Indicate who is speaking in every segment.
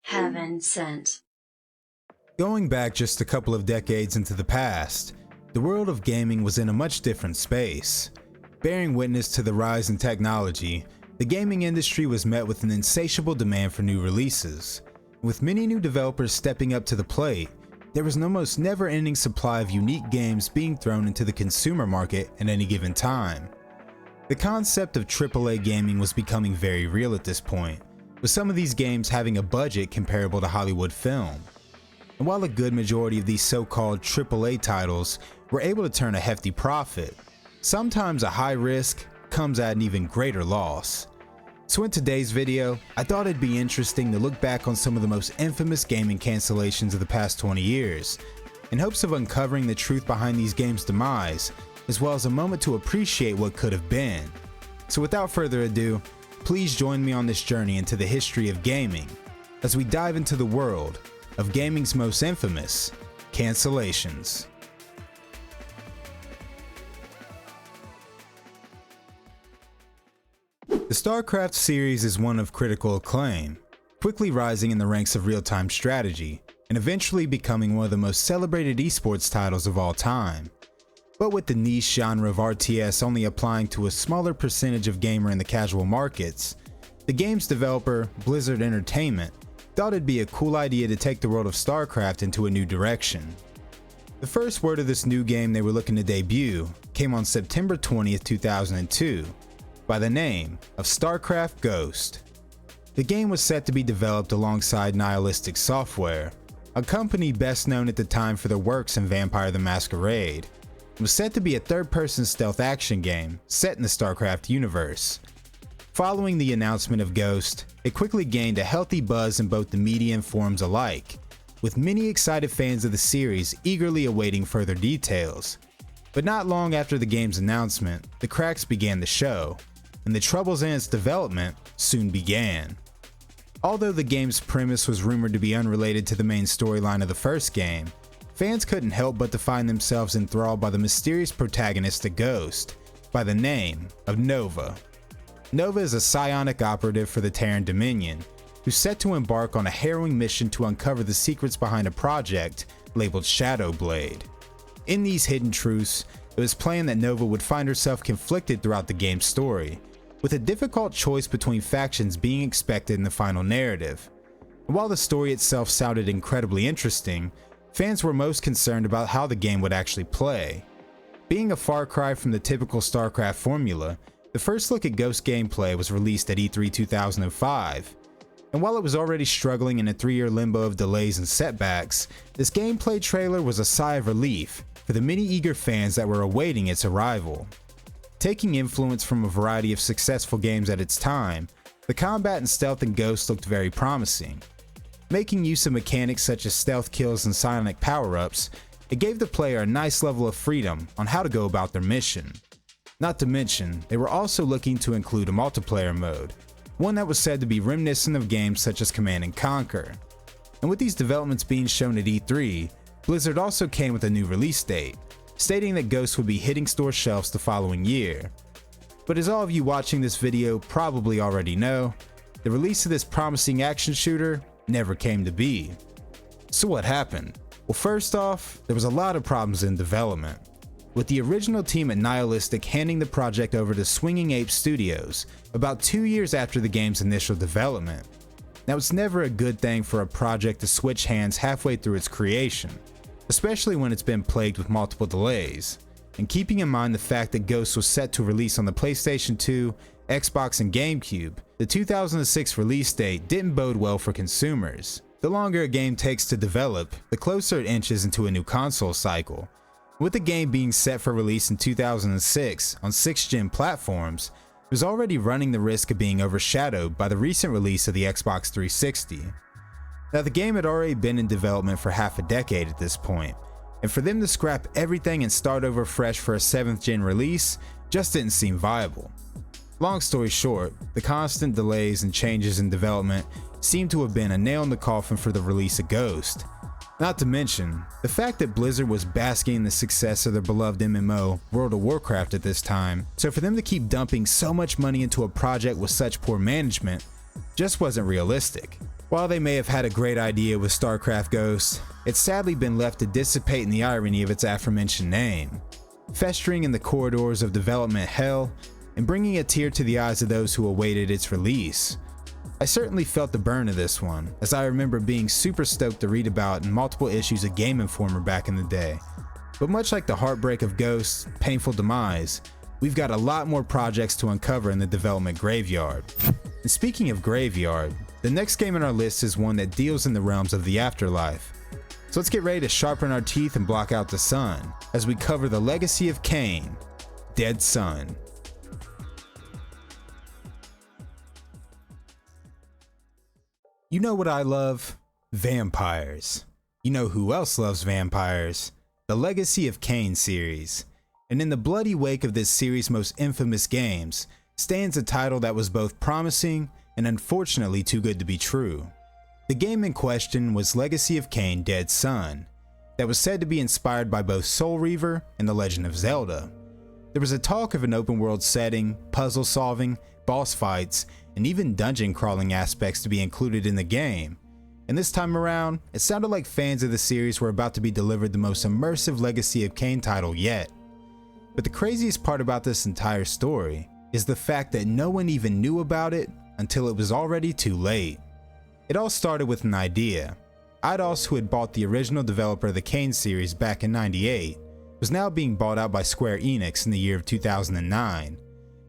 Speaker 1: Heaven sent.
Speaker 2: Going back just a couple of decades into the past, the world of gaming was in a much different space. Bearing witness to the rise in technology, the gaming industry was met with an insatiable demand for new releases. With many new developers stepping up to the plate, there was an almost never-ending supply of unique games being thrown into the consumer market at any given time. The concept of AAA gaming was becoming very real at this point, with some of these games having a budget comparable to Hollywood film. And while a good majority of these so-called AAA titles were able to turn a hefty profit, sometimes a high risk comes at an even greater loss. So in today's video, I thought it'd be interesting to look back on some of the most infamous gaming cancellations of the past 20 years, in hopes of uncovering the truth behind these games' demise, as well as a moment to appreciate what could have been. So without further ado, please join me on this journey into the history of gaming, as we dive into the world of gaming's most infamous cancellations. The Starcraft series is one of critical acclaim, quickly rising in the ranks of real-time strategy, and eventually becoming one of the most celebrated esports titles of all time. But with the niche genre of RTS only applying to a smaller percentage of gamer in the casual markets, the game's developer, Blizzard Entertainment, thought it'd be a cool idea to take the world of Starcraft into a new direction. The first word of this new game they were looking to debut came on September 20th, 2002, by the name of Starcraft Ghost. The game was set to be developed alongside Nihilistic Software, a company best known at the time for their works in Vampire the Masquerade. It was set to be a third-person stealth action game set in the Starcraft universe. Following the announcement of Ghost, it quickly gained a healthy buzz in both the media and forums alike, with many excited fans of the series eagerly awaiting further details. But not long after the game's announcement, the cracks began to show, and the troubles in its development soon began. Although the game's premise was rumored to be unrelated to the main storyline of the first game, fans couldn't help but to find themselves enthralled by the mysterious protagonist of Ghost, by the name of Nova. Nova is a psionic operative for the Terran Dominion, who's set to embark on a harrowing mission to uncover the secrets behind a project labeled Shadowblade. In these hidden truths, it was planned that Nova would find herself conflicted throughout the game's story, with a difficult choice between factions being expected in the final narrative. While the story itself sounded incredibly interesting, fans were most concerned about how the game would actually play. Being a far cry from the typical StarCraft formula, the first look at Ghost gameplay was released at E3 2005, and while it was already struggling in a 3-year limbo of delays and setbacks, this gameplay trailer was a sigh of relief for the many eager fans that were awaiting its arrival. Taking influence from a variety of successful games at its time, the combat and stealth in Ghost looked very promising. Making use of mechanics such as stealth kills and psionic power-ups, it gave the player a nice level of freedom on how to go about their mission. Not to mention, they were also looking to include a multiplayer mode, one that was said to be reminiscent of games such as Command & Conquer. And with these developments being shown at E3, Blizzard also came with a new release date, stating that Ghost would be hitting store shelves the following year. But as all of you watching this video probably already know, the release of this promising action shooter never came to be. So what happened? Well, first off, there was a lot of problems in development, with the original team at Nihilistic handing the project over to Swinging Ape Studios about 2 years after the game's initial development. Now, it's never a good thing for a project to switch hands halfway through its creation, especially when it's been plagued with multiple delays, and keeping in mind the fact that Ghost was set to release on the PlayStation 2, Xbox, and GameCube, the 2006 release date didn't bode well for consumers. The longer a game takes to develop, the closer it inches into a new console cycle. With the game being set for release in 2006 on 6th-gen platforms, it was already running the risk of being overshadowed by the recent release of the Xbox 360. Now, the game had already been in development for half a decade at this point, and for them to scrap everything and start over fresh for a 7th-gen release just didn't seem viable. Long story short, the constant delays and changes in development seemed to have been a nail in the coffin for the release of Ghost. Not to mention, the fact that Blizzard was basking in the success of their beloved MMO, World of Warcraft at this time, so for them to keep dumping so much money into a project with such poor management just wasn't realistic. While they may have had a great idea with Starcraft Ghost, it's sadly been left to dissipate in the irony of its aforementioned name, festering in the corridors of development hell and bringing a tear to the eyes of those who awaited its release. I certainly felt the burn of this one, as I remember being super stoked to read about in multiple issues of Game Informer back in the day. But much like the heartbreak of Ghost's painful demise, we've got a lot more projects to uncover in the development graveyard. And speaking of graveyard, the next game on our list is one that deals in the realms of the afterlife. So let's get ready to sharpen our teeth and block out the sun as we cover the legacy of Cain, Dead Son. You know what I love? Vampires. You know who else loves vampires? The Legacy of Cain series. And in the bloody wake of this series' most infamous games stands a title that was both promising and unfortunately too good to be true. The game in question was Legacy of Cain, Dead Son, that was said to be inspired by both Soul Reaver and The Legend of Zelda. There was a talk of an open world setting, puzzle solving, boss fights, and even dungeon crawling aspects to be included in the game. And this time around, it sounded like fans of the series were about to be delivered the most immersive Legacy of Cain title yet. But the craziest part about this entire story is the fact that no one even knew about it until it was already too late. It all started with an idea. Eidos, who had bought the original developer of the Cain series back in '98, was now being bought out by Square Enix in the year of 2009.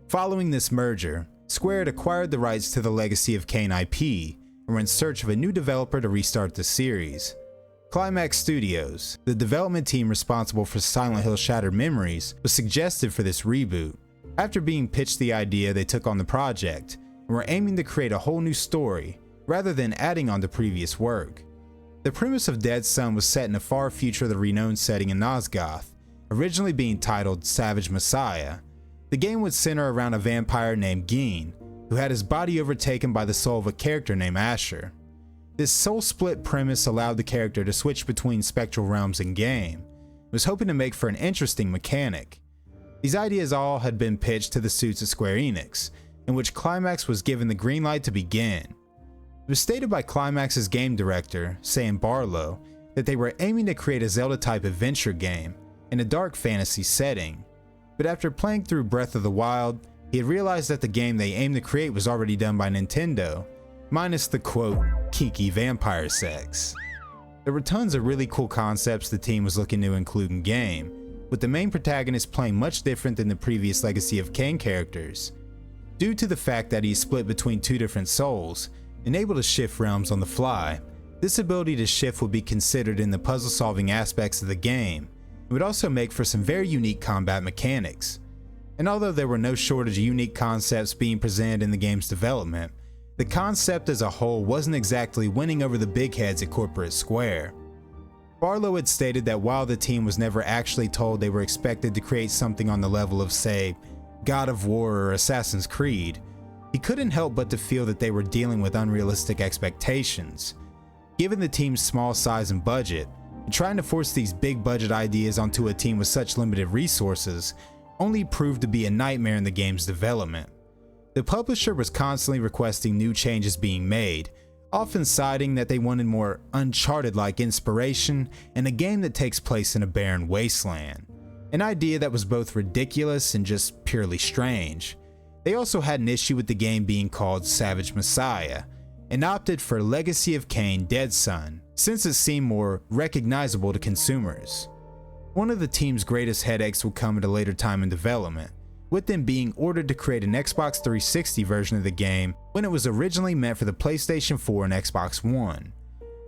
Speaker 2: Following this merger, Square had acquired the rights to the Legacy of Cain IP and were in search of a new developer to restart the series. Climax Studios, the development team responsible for Silent Hill Shattered Memories, was suggested for this reboot. After being pitched the idea, they took on the project and were aiming to create a whole new story rather than adding on to previous work. The premise of Dead Son was set in a far future of the renowned setting in Nosgoth, originally being titled Savage Messiah. The game would center around a vampire named Cain, who had his body overtaken by the soul of a character named Asher. This soul-split premise allowed the character to switch between spectral realms in-game. It was hoping to make for an interesting mechanic. These ideas all had been pitched to the suits at Square Enix, in which Climax was given the green light to begin. It was stated by Climax's game director, Sam Barlow, that they were aiming to create a Zelda-type adventure game in a dark fantasy setting. But after playing through Breath of the Wild, he had realized that the game they aimed to create was already done by Nintendo, minus the quote, kinky vampire sex. There were tons of really cool concepts the team was looking to include in game, with the main protagonist playing much different than the previous Legacy of Cain characters. Due to the fact that he's split between two different souls and able to shift realms on the fly, this ability to shift would be considered in the puzzle solving aspects of the game. It would also make for some very unique combat mechanics. And although there were no shortage of unique concepts being presented in the game's development, the concept as a whole wasn't exactly winning over the big heads at corporate Square. Barlow had stated that while the team was never actually told they were expected to create something on the level of, say, God of War or Assassin's Creed, he couldn't help but to feel that they were dealing with unrealistic expectations. Given the team's small size and budget, and trying to force these big budget ideas onto a team with such limited resources only proved to be a nightmare in the game's development. The publisher was constantly requesting new changes being made, often citing that they wanted more Uncharted-like inspiration and a game that takes place in a barren wasteland, an idea that was both ridiculous and just purely strange. They also had an issue with the game being called Savage Messiah, and opted for Legacy of Cain, Dead Son, since it seemed more recognizable to consumers. One of the team's greatest headaches would come at a later time in development, with them being ordered to create an Xbox 360 version of the game when it was originally meant for the PlayStation 4 and Xbox One.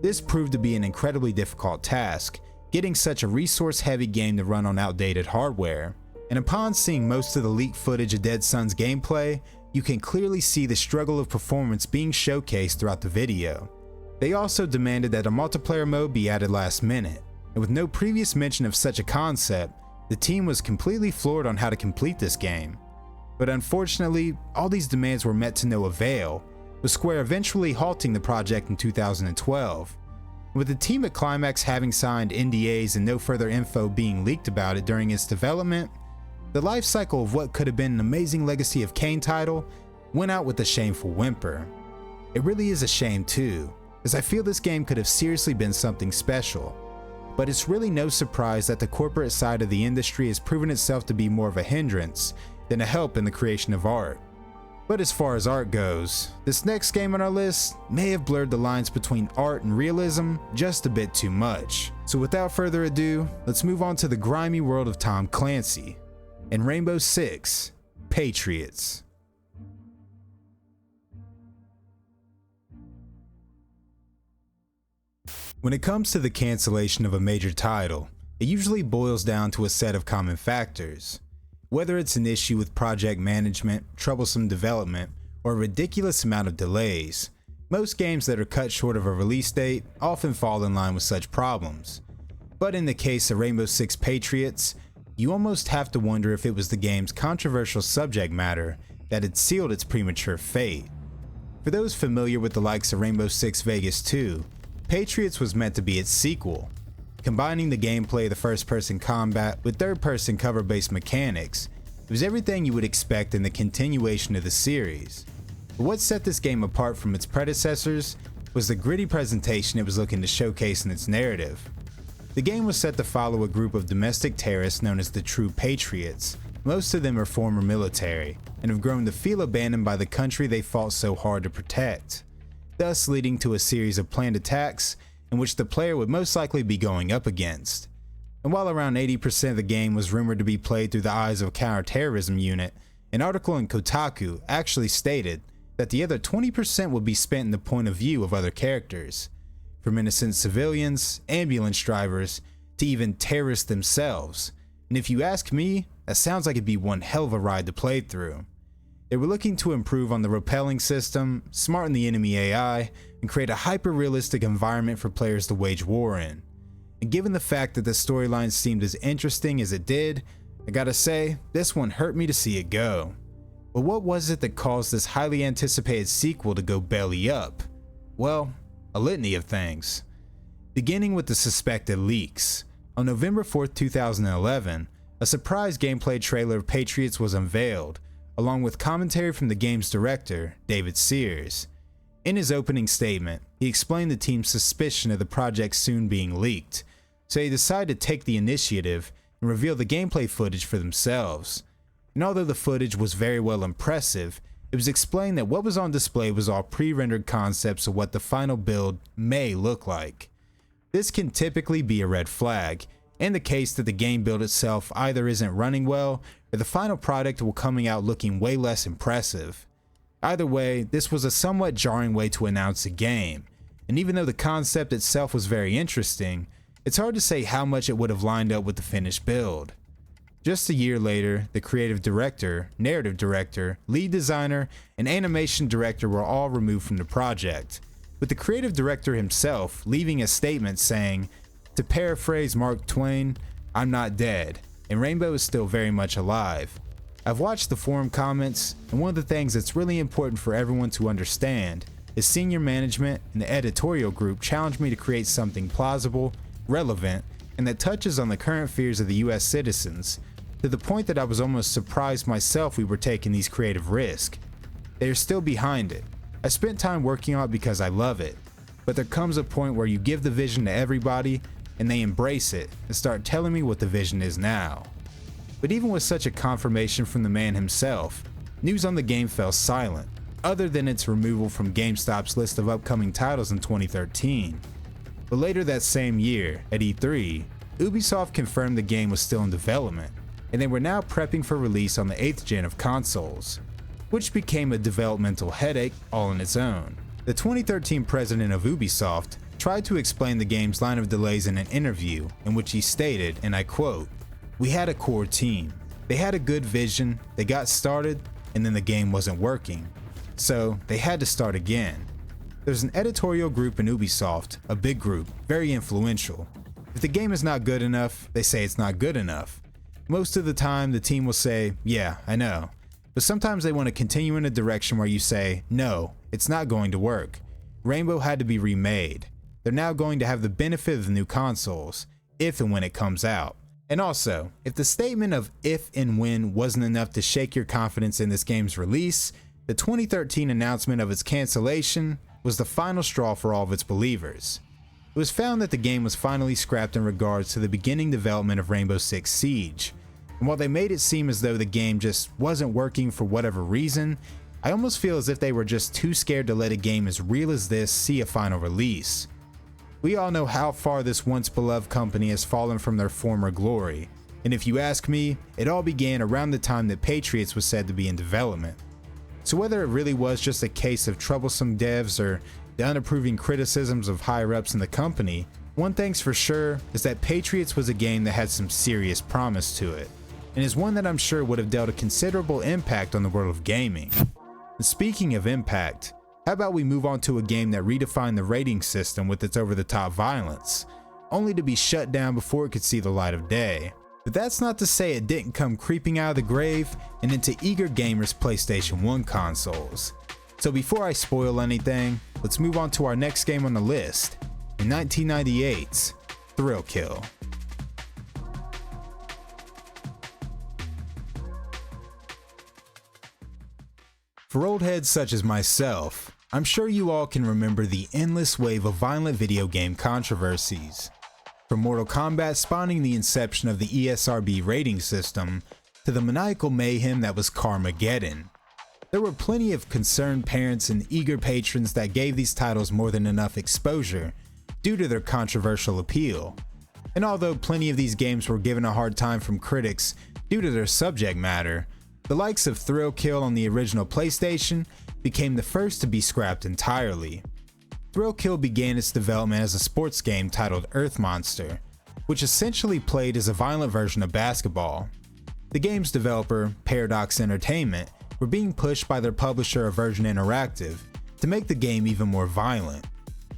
Speaker 2: This proved to be an incredibly difficult task, getting such a resource-heavy game to run on outdated hardware. And upon seeing most of the leaked footage of Dead Son's gameplay, you can clearly see the struggle of performance being showcased throughout the video. They also demanded that a multiplayer mode be added last minute, and with no previous mention of such a concept, the team was completely floored on how to complete this game. But unfortunately, all these demands were met to no avail, with Square eventually halting the project in 2012. With the team at Climax having signed NDAs and no further info being leaked about it during its development, the life cycle of what could have been an amazing Legacy of Cain title went out with a shameful whimper. It really is a shame too, as I feel this game could have seriously been something special. But it's really no surprise that the corporate side of the industry has proven itself to be more of a hindrance than a help in the creation of art. But as far as art goes, this next game on our list may have blurred the lines between art and realism just a bit too much. So without further ado, let's move on to the grimy world of Tom Clancy and Rainbow Six Patriots. When it comes to the cancellation of a major title, it usually boils down to a set of common factors. Whether it's an issue with project management, troublesome development, or a ridiculous amount of delays, most games that are cut short of a release date often fall in line with such problems. But in the case of Rainbow Six Patriots, you almost have to wonder if it was the game's controversial subject matter that had sealed its premature fate. For those familiar with the likes of Rainbow Six Vegas 2, Patriots was meant to be its sequel, combining the gameplay of the first-person combat with third-person cover-based mechanics. It was everything you would expect in the continuation of the series. But what set this game apart from its predecessors was the gritty presentation it was looking to showcase in its narrative. The game was set to follow a group of domestic terrorists known as the True Patriots. Most of them are former military, and have grown to feel abandoned by the country they fought so hard to protect, thus leading to a series of planned attacks in which the player would most likely be going up against. And while around 80% of the game was rumored to be played through the eyes of a counterterrorism unit, an article in Kotaku actually stated that the other 20% would be spent in the point of view of other characters, from innocent civilians, ambulance drivers, to even terrorists themselves. And if you ask me, that sounds like it'd be one hell of a ride to play through. They were looking to improve on the rappelling system, smarten the enemy AI, and create a hyper-realistic environment for players to wage war in. And given the fact that the storyline seemed as interesting as it did, I gotta say, this one hurt me to see it go. But what was it that caused this highly anticipated sequel to go belly up? Well, a litany of things. Beginning with the suspected leaks. On November 4th, 2011, a surprise gameplay trailer of Patriots was unveiled, along with commentary from the game's director, David Sears. In his opening statement, he explained the team's suspicion of the project soon being leaked, so they decided to take the initiative and reveal the gameplay footage for themselves. And although the footage was very well impressive, it was explained that what was on display was all pre-rendered concepts of what the final build may look like. This can typically be a red flag, in the case that the game build itself either isn't running well, or the final product will coming out looking way less impressive. Either way, this was a somewhat jarring way to announce a game, and even though the concept itself was very interesting, it's hard to say how much it would have lined up with the finished build. Just a year later, the creative director, narrative director, lead designer, and animation director were all removed from the project, with the creative director himself leaving a statement saying, "To paraphrase Mark Twain, I'm not dead, and Rainbow is still very much alive." I've watched the forum comments, and one of the things that's really important for everyone to understand is senior management and the editorial group challenged me to create something plausible, relevant, and that touches on the current fears of the US citizens, to the point that I was almost surprised myself we were taking these creative risks. They are still behind it. I spent time working on it because I love it, but there comes a point where you give the vision to everybody and they embrace it and start telling me what the vision is now. But even with such a confirmation from the man himself, news on the game fell silent, other than its removal from GameStop's list of upcoming titles in 2013. But later that same year, at E3, Ubisoft confirmed the game was still in development, and they were now prepping for release on the 8th gen of consoles, which became a developmental headache all on its own. The 2013 president of Ubisoft tried to explain the game's line of delays in an interview in which he stated, and I quote, "We had a core team. They had a good vision, they got started, and then the game wasn't working. So they had to start again." There's an editorial group in Ubisoft, a big group, very influential. If the game is not good enough, they say it's not good enough. Most of the time, the team will say, "Yeah, I know." But sometimes they want to continue in a direction where you say, "No, it's not going to work." Rainbow had to be remade. They're now going to have the benefit of the new consoles, if and when it comes out. And also, if the statement of if and when wasn't enough to shake your confidence in this game's release, the 2013 announcement of its cancellation was the final straw for all of its believers. It was found that the game was finally scrapped in regards to the beginning development of Rainbow Six Siege, and while they made it seem as though the game just wasn't working for whatever reason, I almost feel as if they were just too scared to let a game as real as this see a final release. We all know how far this once beloved company has fallen from their former glory, and if you ask me, it all began around the time that Patriots was said to be in development. So whether it really was just a case of troublesome devs or the unapproving criticisms of higher ups in the company, one thing's for sure is that Patriots was a game that had some serious promise to it, and is one that I'm sure would have dealt a considerable impact on the world of gaming. And speaking of impact, how about we move on to a game that redefined the rating system with its over-the-top violence, only to be shut down before it could see the light of day. But that's not to say it didn't come creeping out of the grave and into eager gamers' PlayStation 1 consoles. So before I spoil anything, let's move on to our next game on the list, in 1998's Thrill Kill. For old heads such as myself, I'm sure you all can remember the endless wave of violent video game controversies. From Mortal Kombat spawning the inception of the ESRB rating system, to the maniacal mayhem that was Carmageddon. There were plenty of concerned parents and eager patrons that gave these titles more than enough exposure due to their controversial appeal. And although plenty of these games were given a hard time from critics due to their subject matter, the likes of Thrill Kill on the original PlayStation became the first to be scrapped entirely. Thrill Kill began its development as a sports game titled Earth Monster, which essentially played as a violent version of basketball. The game's developer, Paradox Entertainment, were being pushed by their publisher Virgin Interactive to make the game even more violent.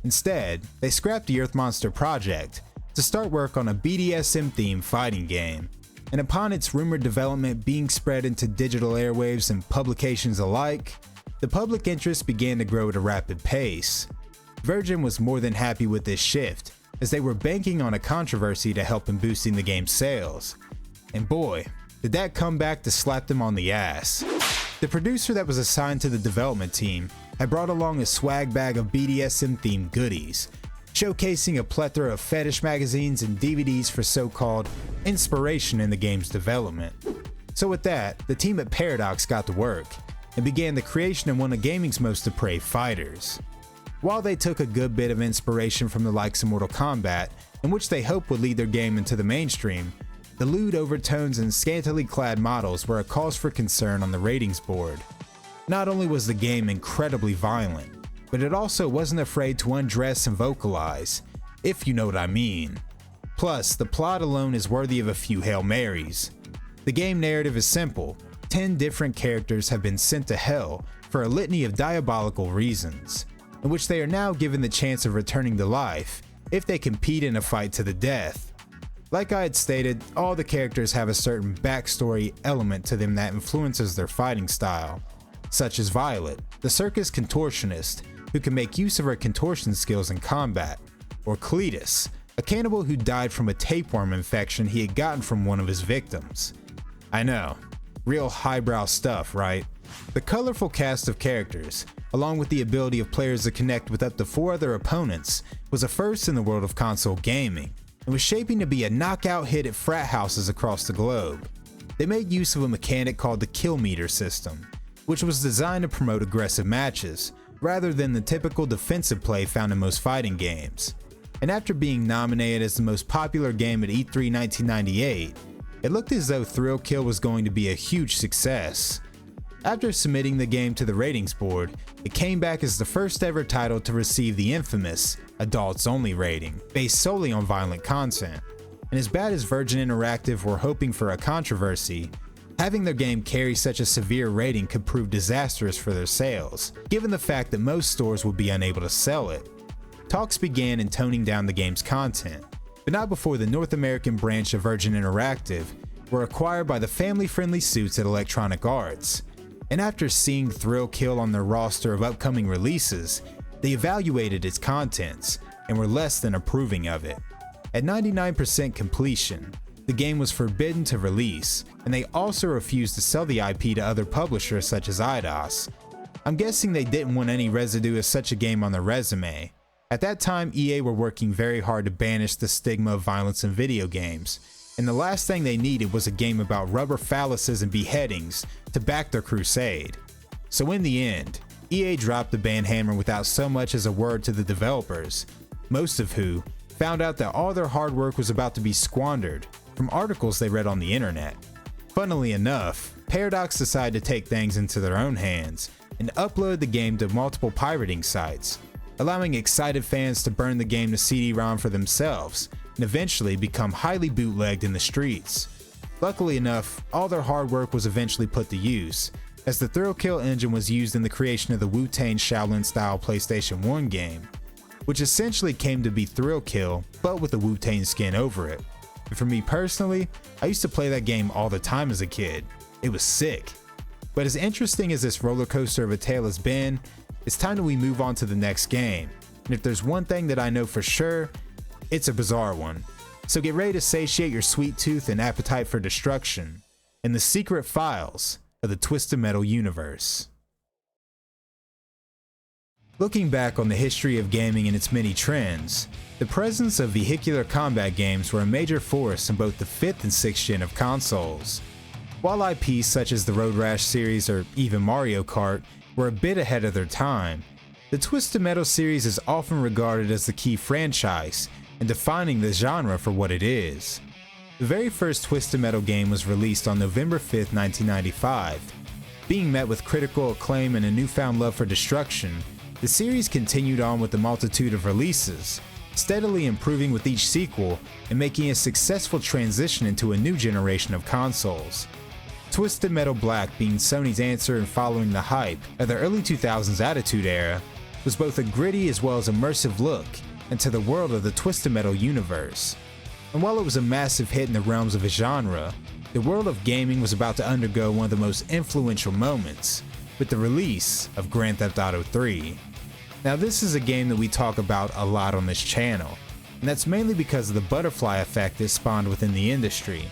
Speaker 2: Instead, they scrapped the Earth Monster project to start work on a BDSM-themed fighting game. And upon its rumored development being spread into digital airwaves and publications alike, the public interest began to grow at a rapid pace. Virgin was more than happy with this shift, as they were banking on a controversy to help in boosting the game's sales. And boy, did that come back to slap them on the ass. The producer that was assigned to the development team had brought along a swag bag of BDSM-themed goodies, showcasing a plethora of fetish magazines and DVDs for so-called inspiration in the game's development. So with that, the team at Paradox got to work, and began the creation of one of gaming's most depraved fighters. While they took a good bit of inspiration from the likes of Mortal Kombat, in which they hoped would lead their game into the mainstream, the lewd overtones and scantily clad models were a cause for concern on the ratings board. Not only was the game incredibly violent, but it also wasn't afraid to undress and vocalize, if you know what I mean. Plus, the plot alone is worthy of a few Hail Marys. The game narrative is simple. 10 different characters have been sent to hell for a litany of diabolical reasons, in which they are now given the chance of returning to life if they compete in a fight to the death. Like I had stated, all the characters have a certain backstory element to them that influences their fighting style, such as Violet, the circus contortionist, who can make use of her contortion skills in combat, or Cletus, a cannibal who died from a tapeworm infection he had gotten from one of his victims. I know, real highbrow stuff, right? The colorful cast of characters, along with the ability of players to connect with up to 4 other opponents, was a first in the world of console gaming, and was shaping to be a knockout hit at frat houses across the globe. They made use of a mechanic called the kill meter system, which was designed to promote aggressive matches, rather than the typical defensive play found in most fighting games. And after being nominated as the most popular game at E3 1998, it looked as though Thrill Kill was going to be a huge success. After submitting the game to the ratings board, it came back as the first ever title to receive the infamous Adults Only rating, based solely on violent content. And as bad as Virgin Interactive were hoping for a controversy, having their game carry such a severe rating could prove disastrous for their sales, given the fact that most stores would be unable to sell it. Talks began in toning down the game's content, but not before the North American branch of Virgin Interactive were acquired by the family-friendly suits at Electronic Arts. And after seeing Thrill Kill on their roster of upcoming releases, they evaluated its contents and were less than approving of it. At 99% completion, the game was forbidden to release, and they also refused to sell the IP to other publishers such as Eidos. I'm guessing they didn't want any residue of such a game on their resume. At that time, EA were working very hard to banish the stigma of violence in video games, and the last thing they needed was a game about rubber phalluses and beheadings to back their crusade. So in the end, EA dropped the ban hammer without so much as a word to the developers, most of who found out that all their hard work was about to be squandered from articles they read on the internet. Funnily enough, Paradox decided to take things into their own hands and upload the game to multiple pirating sites, allowing excited fans to burn the game to CD-ROM for themselves and eventually become highly bootlegged in the streets. Luckily enough, all their hard work was eventually put to use, as the Thrill Kill engine was used in the creation of the Wu-Tang Shaolin-style PlayStation 1 game, which essentially came to be Thrill Kill, but with a Wu-Tang skin over it. And for me personally, I used to play that game all the time as a kid. It was sick. But as interesting as this roller coaster of a tale has been, it's time that we move on to the next game. And if there's one thing that I know for sure, it's a bizarre one. So get ready to satiate your sweet tooth and appetite for destruction in the secret files of the Twisted Metal universe. Looking back on the history of gaming and its many trends, the presence of vehicular combat games were a major force in both the 5th and 6th gen of consoles. While IPs such as the Road Rash series or even Mario Kart were a bit ahead of their time, the Twisted Metal series is often regarded as the key franchise in defining the genre for what it is. The very first Twisted Metal game was released on November 5th, 1995. Being met with critical acclaim and a newfound love for destruction, the series continued on with a multitude of releases, steadily improving with each sequel and making a successful transition into a new generation of consoles. Twisted Metal Black, being Sony's answer in following the hype of the early 2000s Attitude Era, was both a gritty as well as immersive look into the world of the Twisted Metal universe. And while it was a massive hit in the realms of a genre, the world of gaming was about to undergo one of the most influential moments, with the release of Grand Theft Auto 3. Now this is a game that we talk about a lot on this channel, and that's mainly because of the butterfly effect it spawned within the industry.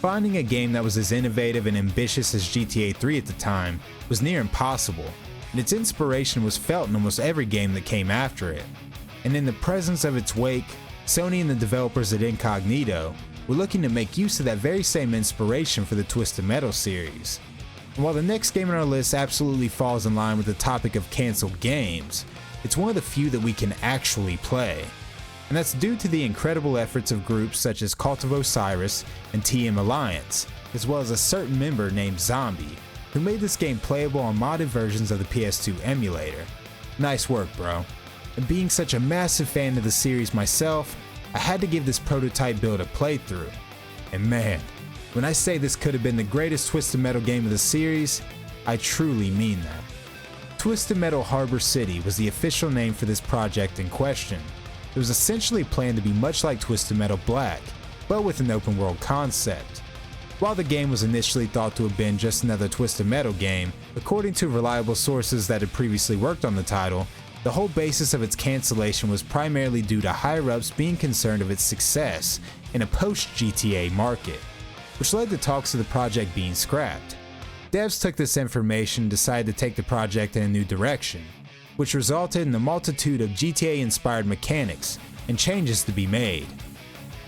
Speaker 2: Finding a game that was as innovative and ambitious as GTA 3 at the time was near impossible, and its inspiration was felt in almost every game that came after it. And in the presence of its wake, Sony and the developers at Incognito were looking to make use of that very same inspiration for the Twisted Metal series. And while the next game on our list absolutely falls in line with the topic of canceled games, it's one of the few that we can actually play. And that's due to the incredible efforts of groups such as Cult of Osiris and TM Alliance, as well as a certain member named Zombie, who made this game playable on modded versions of the PS2 emulator. Nice work, bro. And being such a massive fan of the series myself, I had to give this prototype build a playthrough. And man, when I say this could have been the greatest Twisted Metal game of the series, I truly mean that. Twisted Metal Harbor City was the official name for this project in question. It was essentially planned to be much like Twisted Metal Black, but with an open world concept. While the game was initially thought to have been just another Twisted Metal game, according to reliable sources that had previously worked on the title, the whole basis of its cancellation was primarily due to higher-ups being concerned of its success in a post-GTA market, which led to talks of the project being scrapped. Devs took this information and decided to take the project in a new direction, which resulted in a multitude of GTA-inspired mechanics and changes to be made.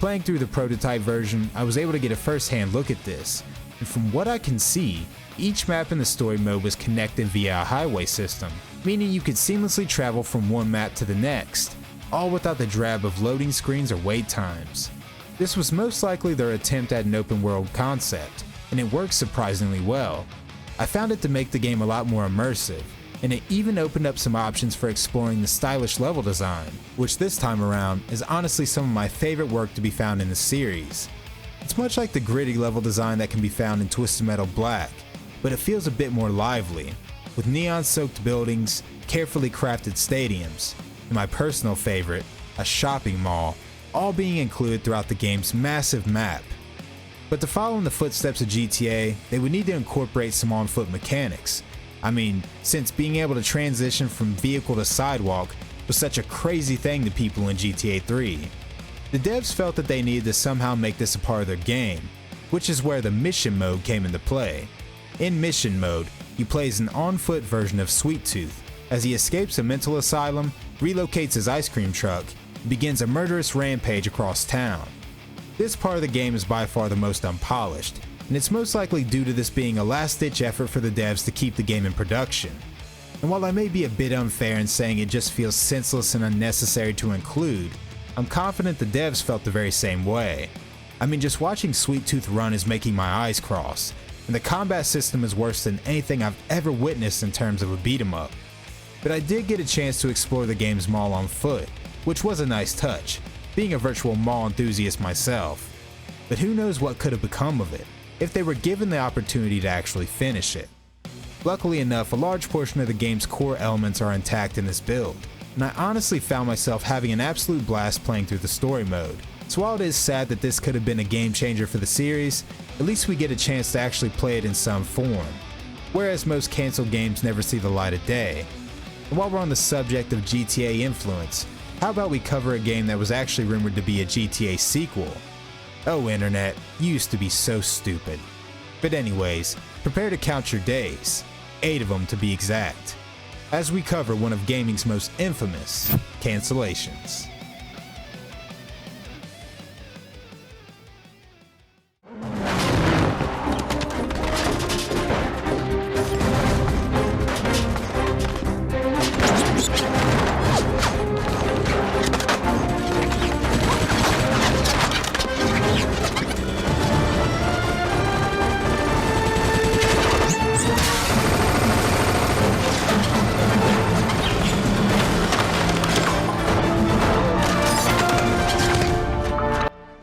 Speaker 2: Playing through the prototype version, I was able to get a first-hand look at this, and from what I can see, each map in the story mode was connected via a highway system, meaning you could seamlessly travel from one map to the next, all without the drab of loading screens or wait times. This was most likely their attempt at an open world concept, and it worked surprisingly well. I found it to make the game a lot more immersive, and it even opened up some options for exploring the stylish level design, which this time around is honestly some of my favorite work to be found in the series. It's much like the gritty level design that can be found in Twisted Metal Black, but it feels a bit more lively, with neon-soaked buildings, carefully crafted stadiums, and my personal favorite, a shopping mall, all being included throughout the game's massive map. But to follow in the footsteps of GTA, they would need to incorporate some on-foot mechanics. I mean, since being able to transition from vehicle to sidewalk was such a crazy thing to people in GTA 3. The devs felt that they needed to somehow make this a part of their game, which is where the mission mode came into play. In mission mode, you play as an on-foot version of Sweet Tooth as he escapes a mental asylum, relocates his ice cream truck, and begins a murderous rampage across town. This part of the game is by far the most unpolished, and it's most likely due to this being a last-ditch effort for the devs to keep the game in production. And while I may be a bit unfair in saying it just feels senseless and unnecessary to include, I'm confident the devs felt the very same way. I mean, just watching Sweet Tooth run is making my eyes cross, and the combat system is worse than anything I've ever witnessed in terms of a beat-em-up. But I did get a chance to explore the game's mall on foot, which was a nice touch, being a virtual mall enthusiast myself. But who knows what could have become of it, if they were given the opportunity to actually finish it. Luckily enough, a large portion of the game's core elements are intact in this build, and I honestly found myself having an absolute blast playing through the story mode. So while it is sad that this could have been a game changer for the series, at least we get a chance to actually play it in some form, whereas most cancelled games never see the light of day. And while we're on the subject of GTA influence, how about we cover a game that was actually rumored to be a GTA sequel? Oh internet, you used to be so stupid. But anyways, prepare to count your days, 8 of them to be exact, as we cover one of gaming's most infamous cancellations.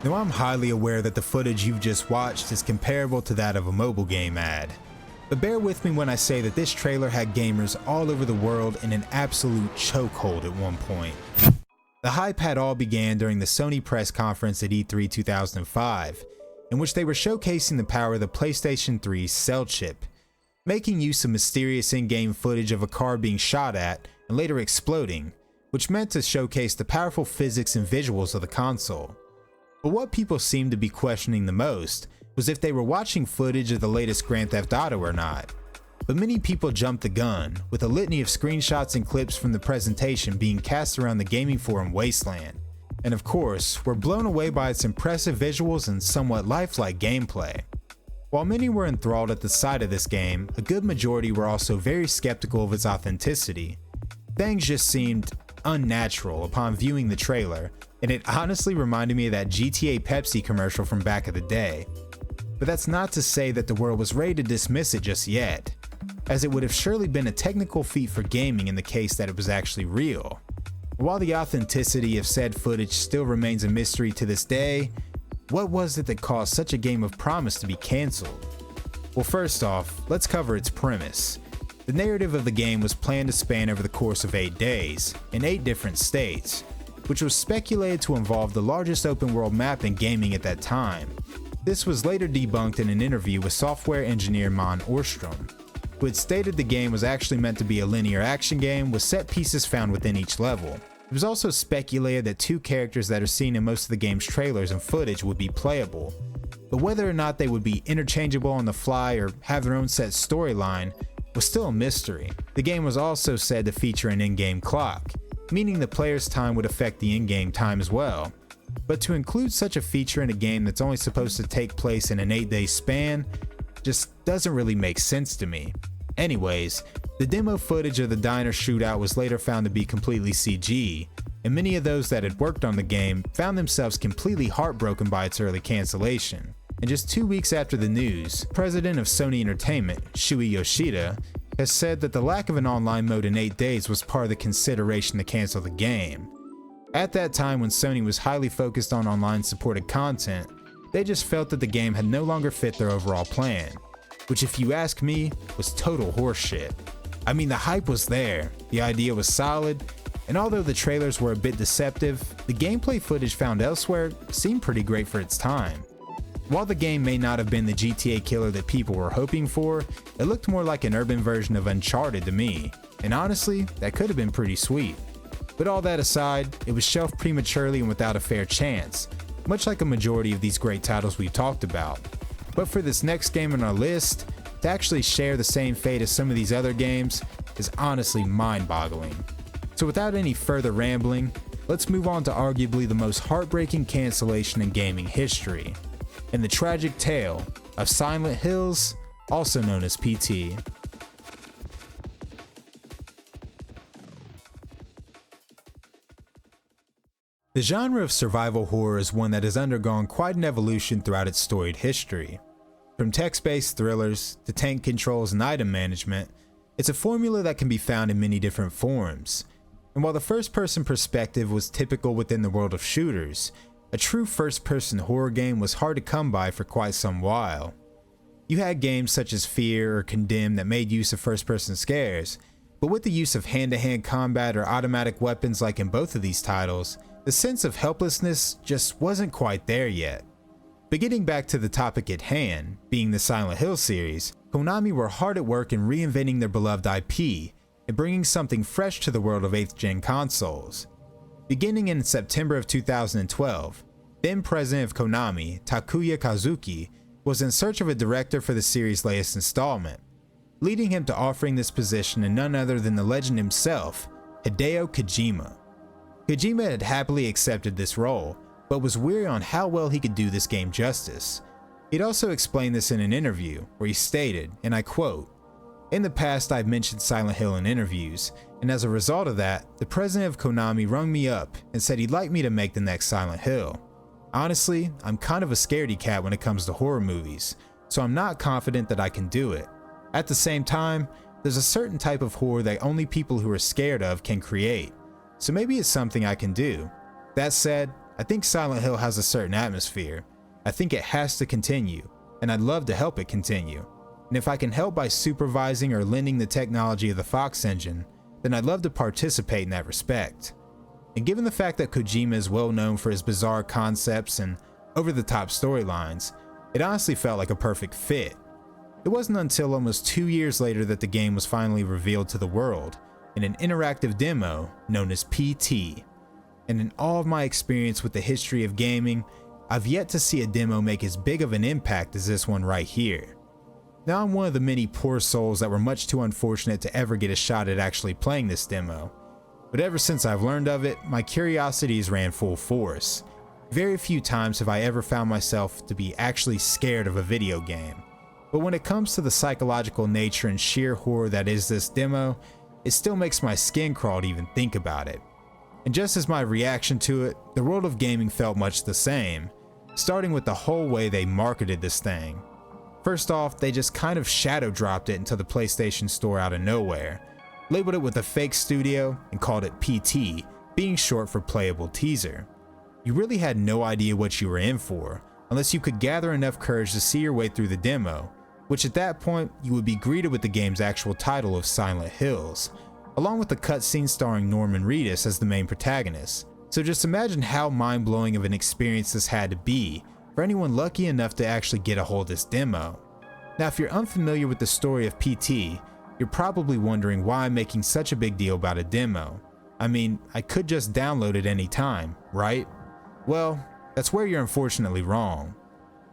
Speaker 2: Now I'm highly aware that the footage you've just watched is comparable to that of a mobile game ad, but bear with me when I say that this trailer had gamers all over the world in an absolute chokehold at one point. The hype had all began during the Sony press conference at E3 2005, in which they were showcasing the power of the PlayStation 3's cell chip, making use of mysterious in-game footage of a car being shot at and later exploding, which meant to showcase the powerful physics and visuals of the console. But what people seemed to be questioning the most was if they were watching footage of the latest Grand Theft Auto or not. But many people jumped the gun, with a litany of screenshots and clips from the presentation being cast around the gaming forum wasteland, and of course, were blown away by its impressive visuals and somewhat lifelike gameplay. While many were enthralled at the sight of this game, a good majority were also very skeptical of its authenticity. Things just seemed unnatural upon viewing the trailer, and it honestly reminded me of that GTA Pepsi commercial from back of the day. But that's not to say that the world was ready to dismiss it just yet, as it would have surely been a technical feat for gaming in the case that it was actually real. While the authenticity of said footage still remains a mystery to this day, what was it that caused such a game of promise to be cancelled? Well, first off, let's cover its premise. The narrative of the game was planned to span over the course of 8 days, in 8 different states, which was speculated to involve the largest open world map in gaming at that time. This was later debunked in an interview with software engineer Mon Orstrom, who had stated the game was actually meant to be a linear action game with set pieces found within each level. It was also speculated that 2 characters that are seen in most of the game's trailers and footage would be playable, but whether or not they would be interchangeable on the fly or have their own set storyline was still a mystery. The game was also said to feature an in-game clock, meaning the player's time would affect the in-game time as well. But to include such a feature in a game that's only supposed to take place in an 8-day span just doesn't really make sense to me. Anyways, the demo footage of the diner shootout was later found to be completely CG, and many of those that had worked on the game found themselves completely heartbroken by its early cancellation. And just 2 weeks after the news, president of Sony Entertainment, Shuei Yoshida, has said that the lack of an online mode in 8 days was part of the consideration to cancel the game. At that time, when Sony was highly focused on online supported content, they just felt that the game had no longer fit their overall plan, which if you ask me, was total horseshit. I mean, the hype was there, the idea was solid, and although the trailers were a bit deceptive, the gameplay footage found elsewhere seemed pretty great for its time. While the game may not have been the GTA killer that people were hoping for, it looked more like an urban version of Uncharted to me, and honestly, that could have been pretty sweet. But all that aside, it was shelved prematurely and without a fair chance, much like a majority of these great titles we've talked about. But for this next game on our list, it's to actually share the same fate as some of these other games is honestly mind-boggling. So without any further rambling, let's move on to arguably the most heartbreaking cancellation in gaming history, and the tragic tale of Silent Hills, also known as PT. The genre of survival horror is one that has undergone quite an evolution throughout its storied history. From text-based thrillers to tank controls and item management, it's a formula that can be found in many different forms. And while the first-person perspective was typical within the world of shooters, a true first-person horror game was hard to come by for quite some while. You had games such as Fear or Condemn that made use of first-person scares, but with the use of hand-to-hand combat or automatic weapons like in both of these titles, the sense of helplessness just wasn't quite there yet. But getting back to the topic at hand, being the Silent Hill series, Konami were hard at work in reinventing their beloved IP and bringing something fresh to the world of 8th gen consoles. Beginning in September of 2012, then president of Konami, Takuya Kazuki, was in search of a director for the series' latest installment, leading him to offering this position to none other than the legend himself, Hideo Kojima. Kojima had happily accepted this role, but was weary on how well he could do this game justice. He'd also explained this in an interview, where he stated, and I quote, "In the past I've mentioned Silent Hill in interviews, and as a result of that, the president of Konami rung me up and said he'd like me to make the next Silent Hill. Honestly, I'm kind of a scaredy cat when it comes to horror movies, so I'm not confident that I can do it. At the same time, there's a certain type of horror that only people who are scared of can create, so maybe it's something I can do. That said, I think Silent Hill has a certain atmosphere. I think it has to continue, and I'd love to help it continue. And if I can help by supervising or lending the technology of the Fox engine, then I'd love to participate in that respect." And given the fact that Kojima is well known for his bizarre concepts and over-the-top storylines, it honestly felt like a perfect fit. It wasn't until almost 2 years later that the game was finally revealed to the world in an interactive demo known as PT. And in all of my experience with the history of gaming, I've yet to see a demo make as big of an impact as this one right here. Now I'm one of the many poor souls that were much too unfortunate to ever get a shot at actually playing this demo, but ever since I've learned of it, my curiosities ran full force. Very few times have I ever found myself to be actually scared of a video game, but when it comes to the psychological nature and sheer horror that is this demo, it still makes my skin crawl to even think about it. And just as my reaction to it, the world of gaming felt much the same, starting with the whole way they marketed this thing. First off, they just kind of shadow dropped it into the PlayStation Store out of nowhere, labeled it with a fake studio, and called it PT, being short for playable teaser. You really had no idea what you were in for, unless you could gather enough courage to see your way through the demo, which at that point, you would be greeted with the game's actual title of Silent Hills, along with the cutscene starring Norman Reedus as the main protagonist. So just imagine how mind-blowing of an experience this had to be for anyone lucky enough to actually get a hold of this demo. Now if you're unfamiliar with the story of PT, you're probably wondering why I'm making such a big deal about a demo. I mean, I could just download it any time, right? Well, that's where you're unfortunately wrong.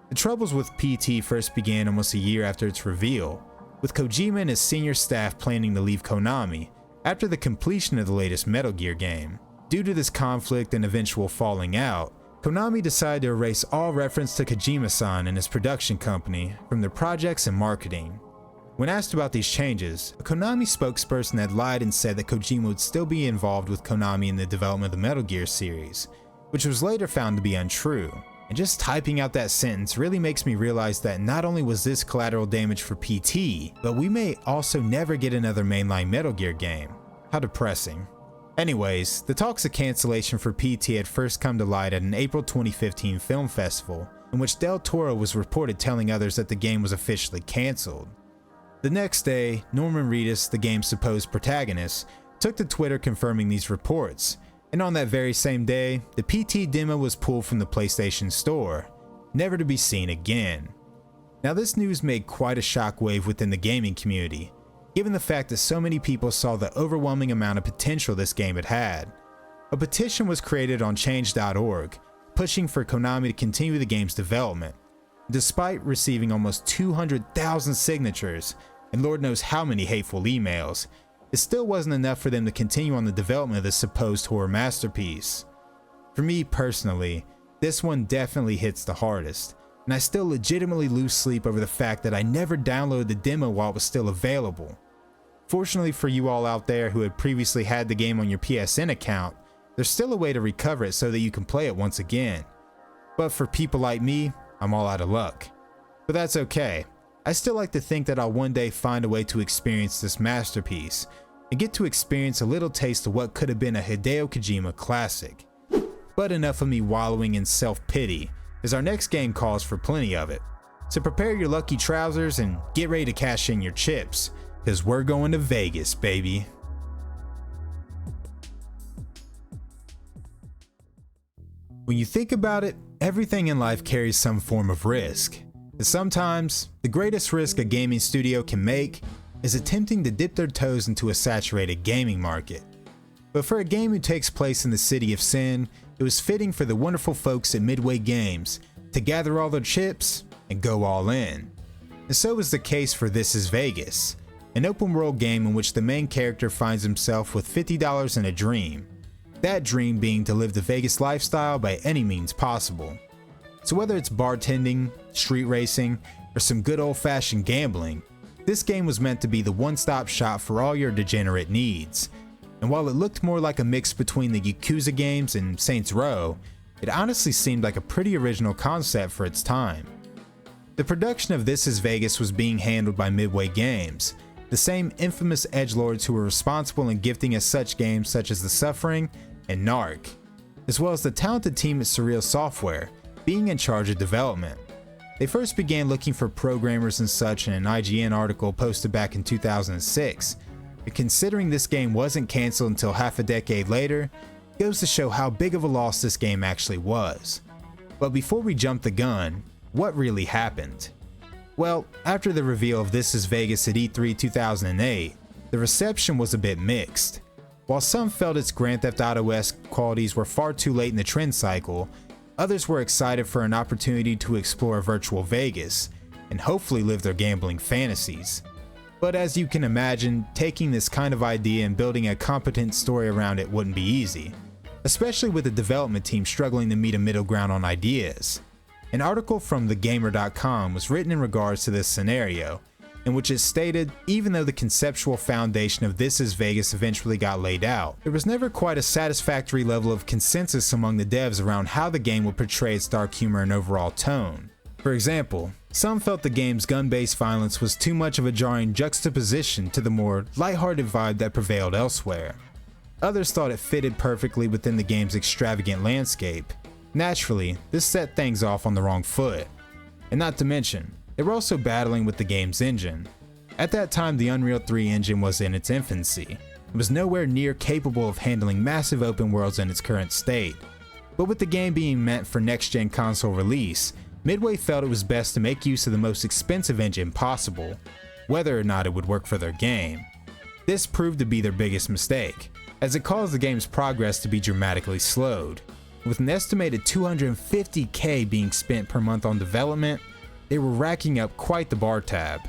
Speaker 2: The troubles with PT first began almost a year after its reveal, with Kojima and his senior staff planning to leave Konami after the completion of the latest Metal Gear game. Due to this conflict and eventual falling out, Konami decided to erase all reference to Kojima-san and his production company from their projects and marketing. When asked about these changes, a Konami spokesperson had lied and said that Kojima would still be involved with Konami in the development of the Metal Gear series, which was later found to be untrue. And just typing out that sentence really makes me realize that not only was this collateral damage for PT, but we may also never get another mainline Metal Gear game. How depressing. Anyways, the talks of cancellation for PT had first come to light at an April 2015 film festival, in which Del Toro was reported telling others that the game was officially cancelled. The next day, Norman Reedus, the game's supposed protagonist, took to Twitter confirming these reports, and on that very same day, the PT demo was pulled from the PlayStation Store, never to be seen again. Now this news made quite a shockwave within the gaming community, given the fact that so many people saw the overwhelming amount of potential this game had had. A petition was created on change.org, pushing for Konami to continue the game's development. Despite receiving almost 200,000 signatures and Lord knows how many hateful emails, it still wasn't enough for them to continue on the development of this supposed horror masterpiece. For me personally, this one definitely hits the hardest, and I still legitimately lose sleep over the fact that I never downloaded the demo while it was still available. Fortunately for you all out there who had previously had the game on your PSN account, there's still a way to recover it so that you can play it once again. But for people like me, I'm all out of luck. But that's okay. I still like to think that I'll one day find a way to experience this masterpiece and get to experience a little taste of what could have been a Hideo Kojima classic. But enough of me wallowing in self-pity, as our next game calls for plenty of it. So prepare your lucky trousers and get ready to cash in your chips, because we're going to Vegas, baby. When you think about it, everything in life carries some form of risk. And sometimes, the greatest risk a gaming studio can make is attempting to dip their toes into a saturated gaming market. But for a game who takes place in the City of Sin, it was fitting for the wonderful folks at Midway Games to gather all their chips and go all in. And so is the case for This Is Vegas, an open world game in which the main character finds himself with $50 in a dream. That dream being to live the Vegas lifestyle by any means possible. So whether it's bartending, street racing, or some good old-fashioned gambling, this game was meant to be the one-stop shop for all your degenerate needs. And while it looked more like a mix between the Yakuza games and Saints Row, it honestly seemed like a pretty original concept for its time. The production of This Is Vegas was being handled by Midway Games, the same infamous edgelords who were responsible in gifting us such games such as The Suffering and Narc, as well as the talented team at Surreal Software, being in charge of development. They first began looking for programmers and such in an IGN article posted back in 2006, but considering this game wasn't cancelled until half a decade later, it goes to show how big of a loss this game actually was. But before we jump the gun, what really happened? Well, after the reveal of This Is Vegas at E3 2008, the reception was a bit mixed. While some felt its Grand Theft Auto-esque qualities were far too late in the trend cycle, others were excited for an opportunity to explore virtual Vegas and hopefully live their gambling fantasies. But as you can imagine, taking this kind of idea and building a competent story around it wouldn't be easy, especially with the development team struggling to meet a middle ground on ideas. An article from thegamer.com was written in regards to this scenario, in which it stated, even though the conceptual foundation of This Is Vegas eventually got laid out, there was never quite a satisfactory level of consensus among the devs around how the game would portray its dark humor and overall tone. For example, some felt the game's gun-based violence was too much of a jarring juxtaposition to the more lighthearted vibe that prevailed elsewhere. Others thought it fitted perfectly within the game's extravagant landscape. Naturally, this set things off on the wrong foot. And not to mention, they were also battling with the game's engine. At that time, the Unreal 3 engine was in its infancy. It was nowhere near capable of handling massive open worlds in its current state. But with the game being meant for next-gen console release, Midway felt it was best to make use of the most expensive engine possible, whether or not it would work for their game. This proved to be their biggest mistake, as it caused the game's progress to be dramatically slowed. With an estimated $250,000 being spent per month on development, they were racking up quite the bar tab.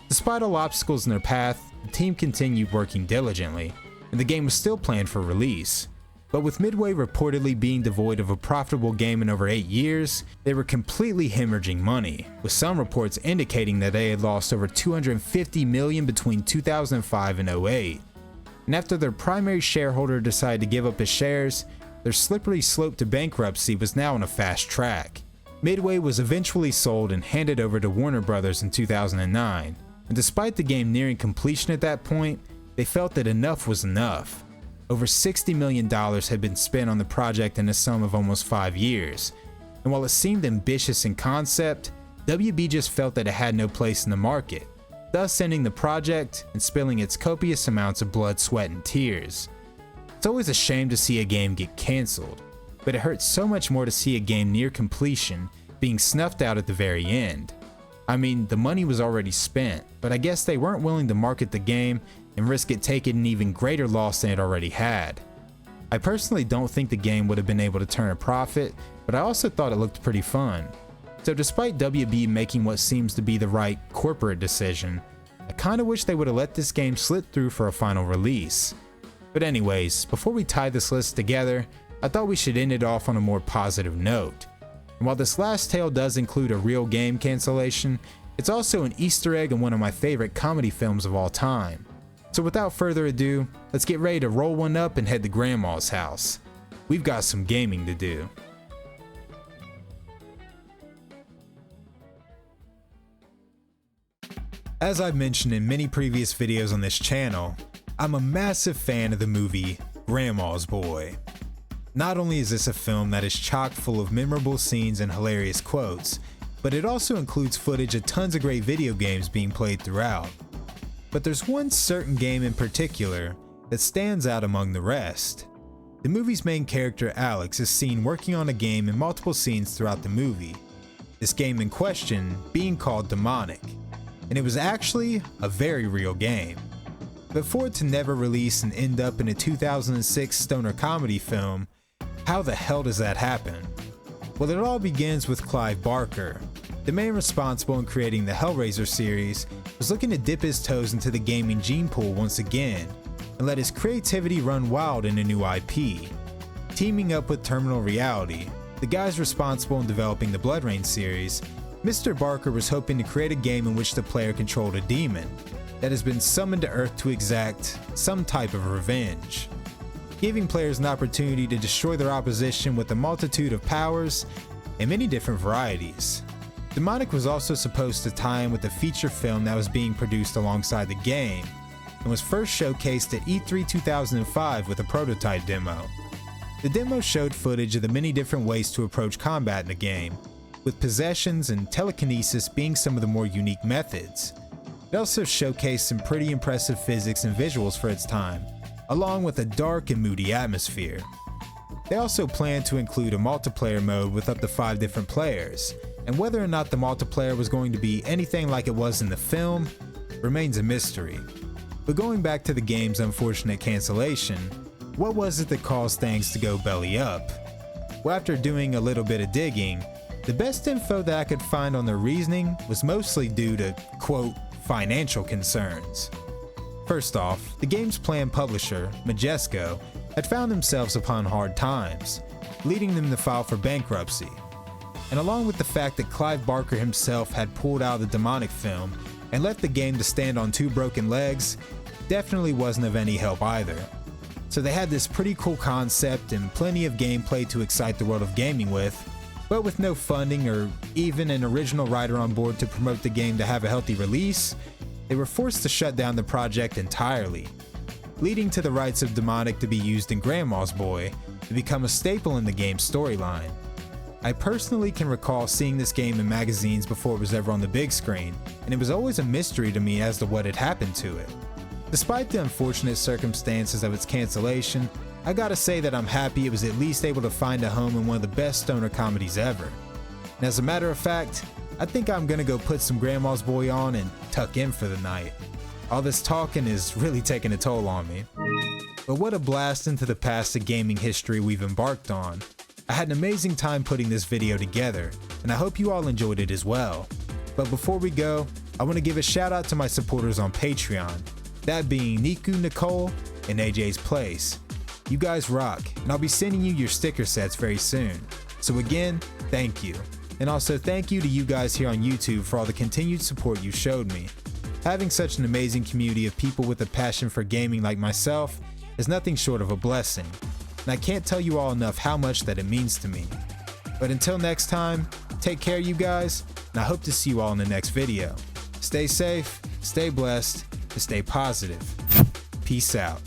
Speaker 2: Despite all obstacles in their path, the team continued working diligently, and the game was still planned for release. But with Midway reportedly being devoid of a profitable game in over 8 years, they were completely hemorrhaging money, with some reports indicating that they had lost over $250 million between 2005 and 2008. And after their primary shareholder decided to give up his shares, their slippery slope to bankruptcy was now on a fast track. Midway was eventually sold and handed over to Warner Brothers in 2009, and despite the game nearing completion at that point, they felt that enough was enough. Over $60 million had been spent on the project in a sum of almost 5 years, and while it seemed ambitious in concept, WB just felt that it had no place in the market, thus ending the project and spilling its copious amounts of blood, sweat, and tears. It's always a shame to see a game get cancelled, but it hurts so much more to see a game near completion being snuffed out at the very end. I mean, the money was already spent, but I guess they weren't willing to market the game and risk it taking an even greater loss than it already had. I personally don't think the game would have been able to turn a profit, but I also thought it looked pretty fun. So despite WB making what seems to be the right corporate decision, I kinda wish they would've let this game slip through for a final release. But anyways, before we tie this list together, I thought we should end it off on a more positive note. And while this last tale does include a real game cancellation, it's also an Easter egg in one of my favorite comedy films of all time. So without further ado, let's get ready to roll one up and head to Grandma's house. We've got some gaming to do. As I've mentioned in many previous videos on this channel, I'm a massive fan of the movie Grandma's Boy. Not only is this a film that is chock full of memorable scenes and hilarious quotes, but it also includes footage of tons of great video games being played throughout. But there's one certain game in particular that stands out among the rest. The movie's main character Alex is seen working on a game in multiple scenes throughout the movie, this game in question being called Demonic, and it was actually a very real game. But for it to never release and end up in a 2006 stoner comedy film, how the hell does that happen? Well, it all begins with Clive Barker. The man responsible in creating the Hellraiser series was looking to dip his toes into the gaming gene pool once again and let his creativity run wild in a new IP. Teaming up with Terminal Reality, the guys responsible in developing the Blood Rain series, Mr. Barker was hoping to create a game in which the player controlled a demon that has been summoned to Earth to exact some type of revenge, giving players an opportunity to destroy their opposition with a multitude of powers and many different varieties. Demonic was also supposed to tie in with a feature film that was being produced alongside the game and was first showcased at E3 2005 with a prototype demo. The demo showed footage of the many different ways to approach combat in the game, with possessions and telekinesis being some of the more unique methods. It also showcased some pretty impressive physics and visuals for its time, along with a dark and moody atmosphere. They also planned to include a multiplayer mode with up to 5 different players, and whether or not the multiplayer was going to be anything like it was in the film remains a mystery. But going back to the game's unfortunate cancellation, what was it that caused things to go belly up? Well, after doing a little bit of digging, the best info that I could find on their reasoning was mostly due to, quote, financial concerns. First off, the game's planned publisher, Majesco, had found themselves upon hard times, leading them to file for bankruptcy. And along with the fact that Clive Barker himself had pulled out of the Demonic film and left the game to stand on 2 broken legs, definitely wasn't of any help either. So they had this pretty cool concept and plenty of gameplay to excite the world of gaming with, but with no funding or even an original writer on board to promote the game to have a healthy release, they were forced to shut down the project entirely, leading to the rights of Demonic to be used in Grandma's Boy to become a staple in the game's storyline. I personally can recall seeing this game in magazines before it was ever on the big screen, and it was always a mystery to me as to what had happened to it. Despite the unfortunate circumstances of its cancellation, I gotta say that I'm happy it was at least able to find a home in one of the best stoner comedies ever. And as a matter of fact, I think I'm gonna go put some Grandma's Boy on and tuck in for the night. All this talking is really taking a toll on me. But what a blast into the past of gaming history we've embarked on. I had an amazing time putting this video together, and I hope you all enjoyed it as well. But before we go, I want to give a shout out to my supporters on Patreon, that being Niku, Nicole, and AJ's Place. You guys rock, and I'll be sending you your sticker sets very soon. So again, thank you. And also thank you to you guys here on YouTube for all the continued support you showed me. Having such an amazing community of people with a passion for gaming like myself is nothing short of a blessing. And I can't tell you all enough how much that it means to me. But until next time, take care you guys, and I hope to see you all in the next video. Stay safe, stay blessed, and stay positive. Peace out.